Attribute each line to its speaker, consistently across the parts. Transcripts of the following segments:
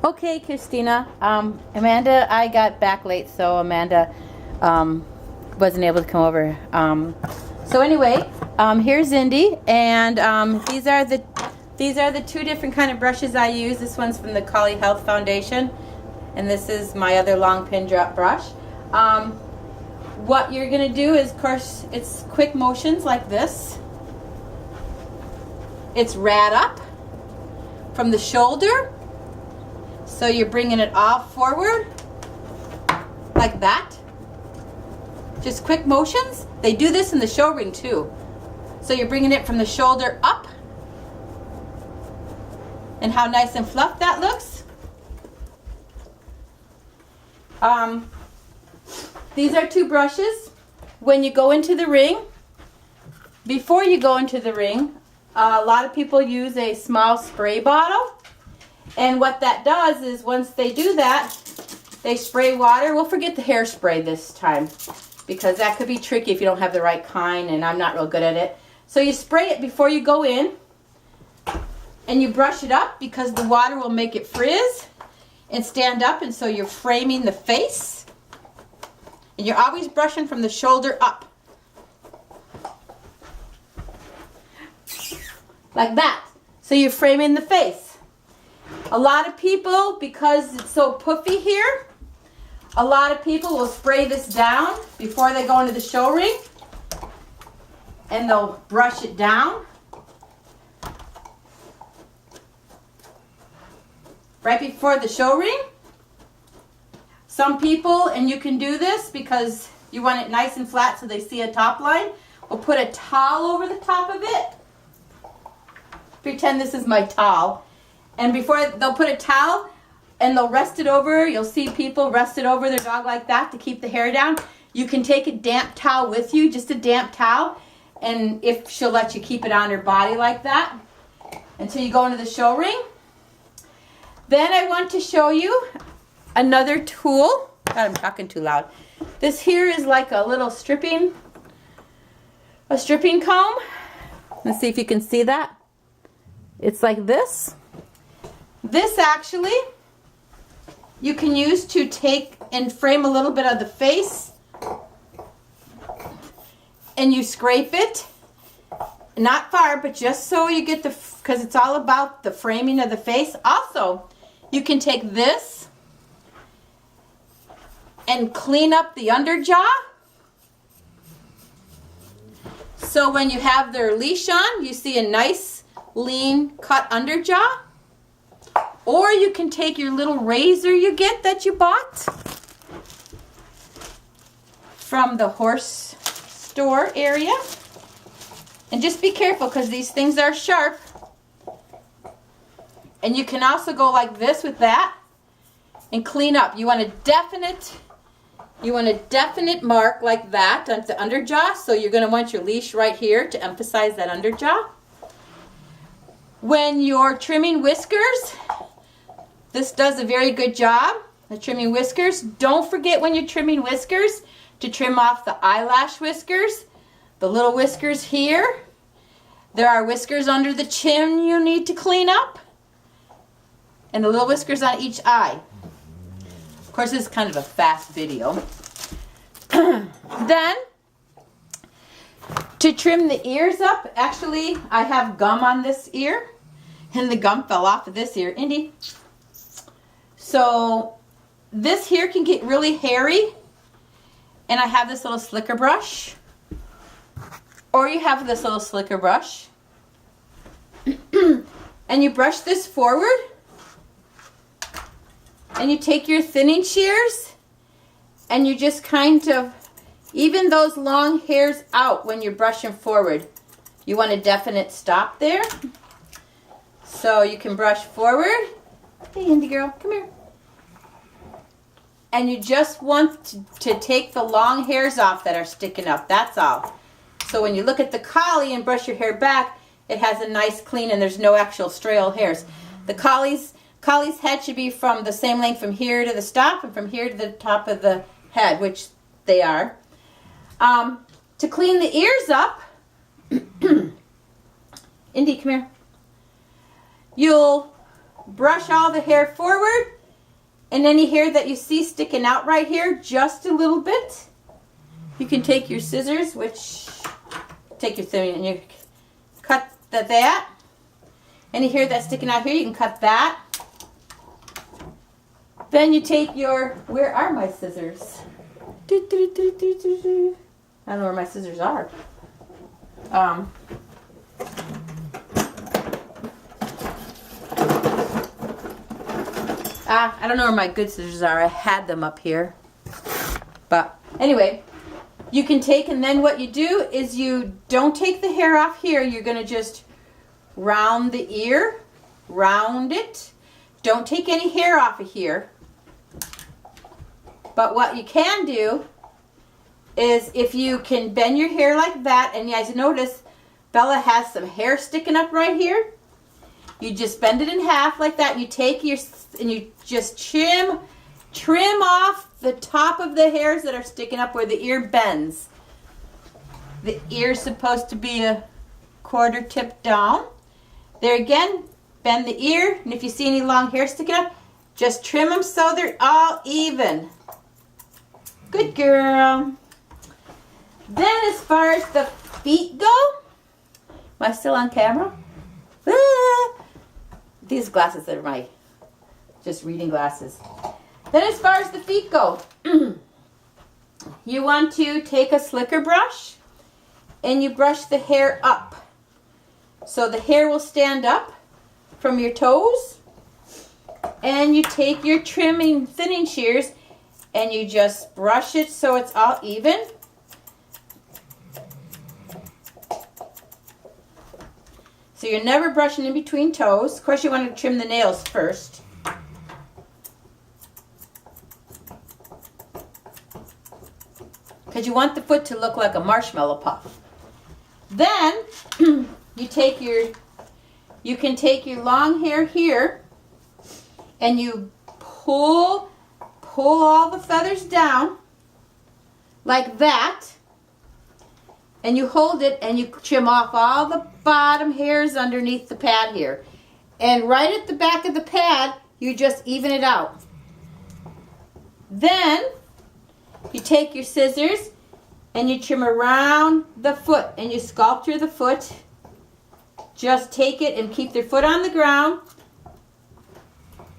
Speaker 1: Okay, Christina. Amanda, I got back late, so Amanda wasn't able to come over. So anyway, here's Indy, and these are the two different kind of brushes I use. This one's from the Collie Health Foundation, and this is my other long pin drop brush. What you're gonna do is, of course, it's quick motions like this. It's rad up from the shoulder. So you're bringing it all forward, like that. Just quick motions. They do this in the show ring too. So you're bringing it from the shoulder up. And how nice and fluff that looks. These are two brushes. When you go into the ring, before you go into the ring, a lot of people use a small spray bottle. And what that does is once they do that, they spray water. We'll forget the hairspray this time because that could be tricky if you don't have the right kind, and I'm not real good at it. So you spray it before you go in, and you brush it up because the water will make it frizz and stand up, and so you're framing the face. And you're always brushing from the shoulder up. Like that. So you're framing the face. A lot of people, because it's so puffy here, a lot of people will spray this down before they go into the show ring. And they'll brush it down. Right before the show ring. Some people, and you can do this because you want it nice and flat so they see a top line, will put a towel over the top of it. Pretend this is my towel. And before they'll put a towel and they'll rest it over. You'll see people rest it over their dog like that to keep the hair down. You can take a damp towel with you, just a damp towel, and if she'll let you keep it on her body like that until you go into the show ring. Then I want to show you another tool. God, I'm talking too loud. This here is like a little stripping comb. Let's see if you can see that. It's like this. This actually, you can use to take and frame a little bit of the face, and you scrape it, not far, but just so you get the, because it's all about the framing of the face. Also, you can take this and clean up the underjaw. So when you have their leash on, you see a nice, lean, cut underjaw. Or you can take your little razor you get that you bought from the horse store area. And just be careful because these things are sharp. And you can also go like this with that and clean up. You want a definite mark like that on the underjaw. So you're going to want your leash right here to emphasize that underjaw. When you're trimming whiskers, this does a very good job of trimming whiskers. Don't forget when you're trimming whiskers to trim off the eyelash whiskers, the little whiskers here. There are whiskers under the chin you need to clean up, and the little whiskers on each eye. Of course, this is kind of a fast video. Then, to trim the ears up, actually, I have gum on this ear, and the gum fell off of this ear. Indy. So this here can get really hairy, and I have this little slicker brush, or you have this little slicker brush, and you brush this forward, and you take your thinning shears, and you just kind of even those long hairs out when you're brushing forward. You want a definite stop there. So you can brush forward. Hey, Indy girl, come here. And you just want to take the long hairs off that are sticking up. That's all. So when you look at the collie and brush your hair back, it has a nice clean and there's no actual stray old hairs. The collie's head should be from the same length from here to the stop and from here to the top of the head, which they are. To clean the ears up, Indy, come here. You'll brush all the hair forward, and any hair that you see sticking out right here, just a little bit, you can take your scissors, take your thing, and you cut that. Any hair that's sticking out here, you can cut that. Then you take your, where are my scissors? I don't know where my scissors are. I don't know where my good scissors are. I had them up here. But anyway, you can take, and then what you do is you don't take the hair off here. You're going to just round the ear, round it. Don't take any hair off of here. But what you can do is if you can bend your hair like that, and you guys notice Bella has some hair sticking up right here. You just bend it in half like that. You take your, and you just trim off the top of the hairs that are sticking up where the ear bends. The ear's supposed to be a quarter tip down. There again, bend the ear, and if you see any long hair sticking up, just trim them so they're all even. Good girl. Then as far as the feet go, am I still on camera? These glasses are my just reading glasses. Then as far as the feet go, you want to take a slicker brush and you brush the hair up. So the hair will stand up from your toes, and you take your trimming thinning shears and you just brush it so it's all even. So you're never brushing in between toes. Of course, you want to trim the nails first. Because you want the foot to look like a marshmallow puff. Then you can take your long hair here and you pull all the feathers down like that, and you hold it and you trim off all the bottom hairs underneath the pad here. And right at the back of the pad, you just even it out. Then you take your scissors and you trim around the foot and you sculpture the foot. Just take it and keep their foot on the ground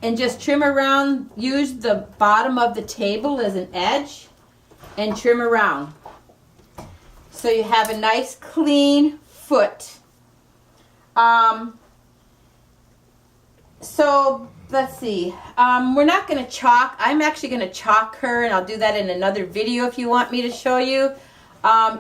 Speaker 1: and just trim around. Use the bottom of the table as an edge and trim around. So you have a nice clean foot. So let's see. We're not going to chalk. I'm actually going to chalk her, and I'll do that in another video if you want me to show you.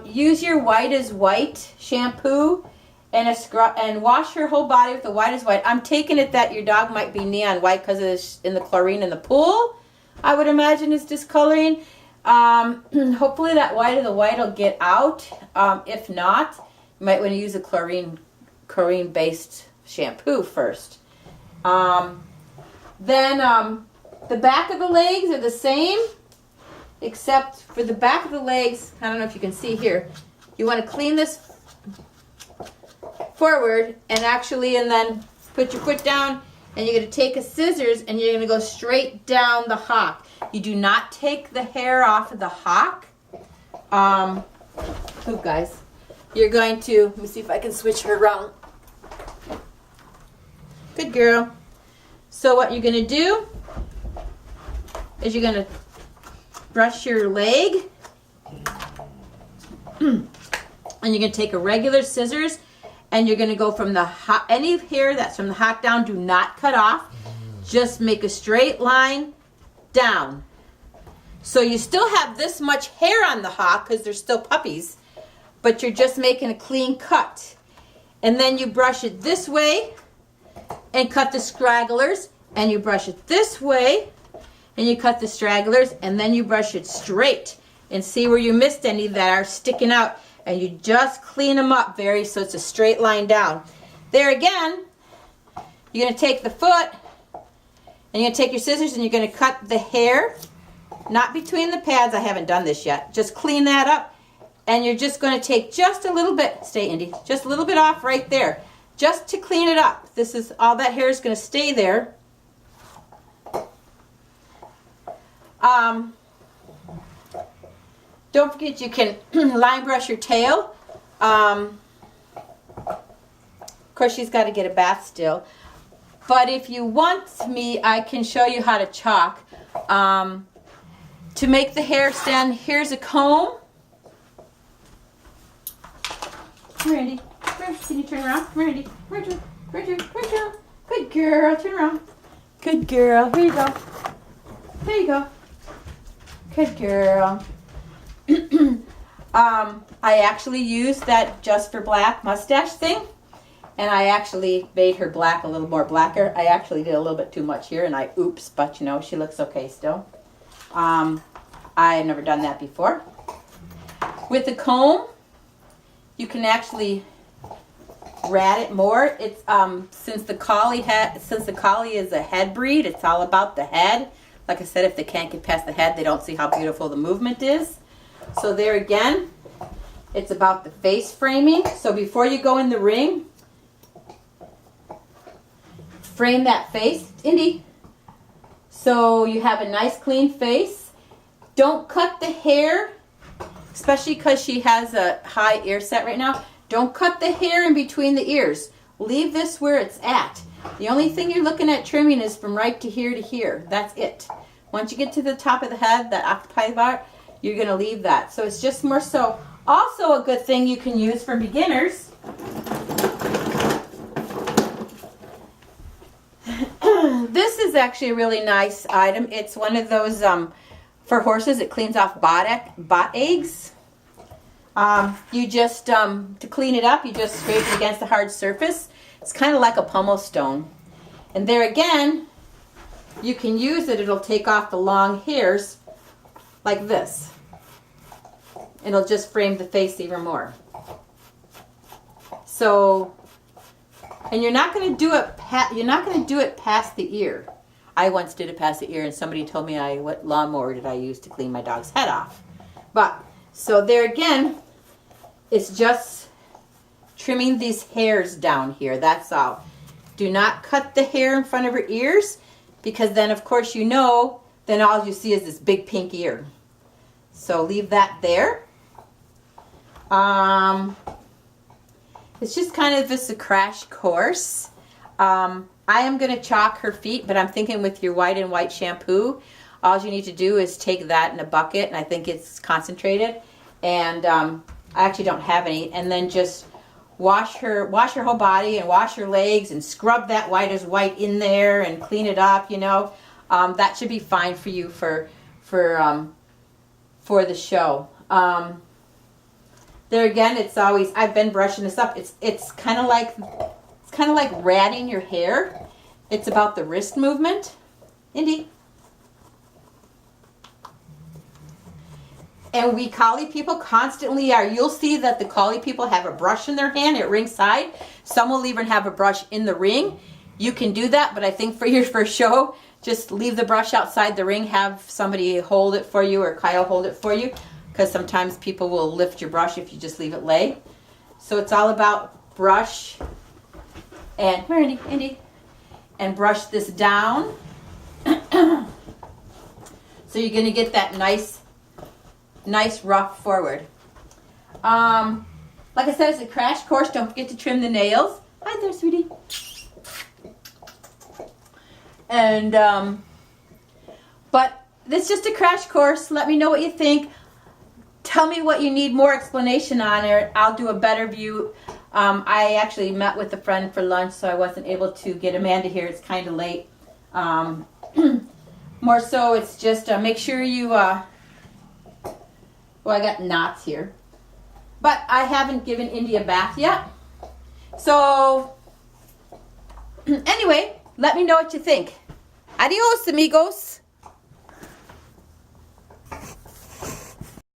Speaker 1: Use your White is White shampoo and a scrub, and wash her whole body with the White is White. I'm taking it that your dog might be neon white because in the chlorine in the pool, I would imagine is discoloring. Hopefully that white of the white will get out. If not, you might want to use a chlorine-based shampoo first. Then the back of the legs are the same, except for the back of the legs, I don't know if you can see here, you want to clean this forward and then put your foot down, and you're going to take a scissors and you're going to go straight down the hock. You do not take the hair off of the hock. Guys. You're going to, let me see if I can switch her around. Good girl. So what you're going to do is you're going to brush your leg. And you're going to take a regular scissors and you're going to go from the hock, any hair that's from the hock down, do not cut off. Just make a straight line down. So you still have this much hair on the hock because they're still puppies, but you're just making a clean cut. And then you brush it this way and cut the stragglers, and you brush it this way and you cut the stragglers, and then you brush it straight and see where you missed any that are sticking out, and you just clean them up so it's a straight line down. There again, you're going to take the foot and you're going to take your scissors and you're going to cut the hair, not between the pads. I haven't done this yet. Just clean that up, and you're just going to take just a little bit, stay Indy, just a little bit off right there, just to clean it up. This is all that hair is going to stay there. Don't forget you can line brush your tail. Of course, she's got to get a bath still. But if you want me, I can show you how to chalk. To make the hair stand, here's a comb. Come here, Andy. Come here. Can you turn around? Come here, Andy. Come here, come here, come here. Good girl. Turn around. Good girl. Here you go. There you go. Good girl. I actually used that Just for Black mustache thing, and I actually made her black a little more blacker. I actually did a little bit too much here, and oops, but you know, she looks okay still. I had never done that before. With the comb, you can actually rat it more. It's since the collie is a head breed, it's all about the head. Like I said, if they can't get past the head, they don't see how beautiful the movement is. So there again, it's about the face framing. So before you go in the ring, frame that face, Indy. So you have a nice clean face. Don't cut the hair, especially because she has a high ear set right now. Don't cut the hair in between the ears. Leave this where it's at. The only thing you're looking at trimming is from right to here to here. That's it. Once you get to the top of the head, that occupied part, you're going to leave that. So it's just more so. Also a good thing you can use for beginners. This is actually a really nice item. It's one of those, for horses, it cleans off bot eggs. You just, to clean it up, you just scrape it against a hard surface. It's kind of like a pumill stone. And there again, you can use it. It'll take off the long hairs like this. It'll just frame the face even more. So, and you're not going to do it past the ear. I once did it past the ear, and somebody told me what lawnmower did I use to clean my dog's head off. But so there again, it's just trimming these hairs down here. That's all. Do not cut the hair in front of her ears, because then of course you know, then all you see is this big pink ear. So leave that there. It's just kind of just a crash course. I am going to chalk her feet, but I'm thinking with your white and white shampoo, all you need to do is take that in a bucket, and I think it's concentrated, and I actually don't have any, and then just wash her whole body and wash her legs and scrub that white as white in there and clean it up, you know. That should be fine for you for the show. There again, it's always, I've been brushing this up. It's kind of like ratting your hair. It's about the wrist movement. Indy. And we collie people constantly are. You'll see that the collie people have a brush in their hand at ringside. Some will even have a brush in the ring. You can do that, but I think for your first show, just leave the brush outside the ring. Have somebody hold it for you, or Kyle hold it for you, because sometimes people will lift your brush if you just leave it lay. So it's all about brush and, where Indy, and brush this down. So you're going to get that nice rough forward. Like I said, it's a crash course. Don't forget to trim the nails. Hi there, sweetie. And but it's just a crash course. Let me know what you think. Tell me what you need more explanation on, or I'll do a better view. I actually met with a friend for lunch, so I wasn't able to get Amanda here. It's kind of late. More so, it's just make sure you well, I got knots here, but I haven't given Indy a bath yet. So anyway, let me know what you think. Adios, amigos.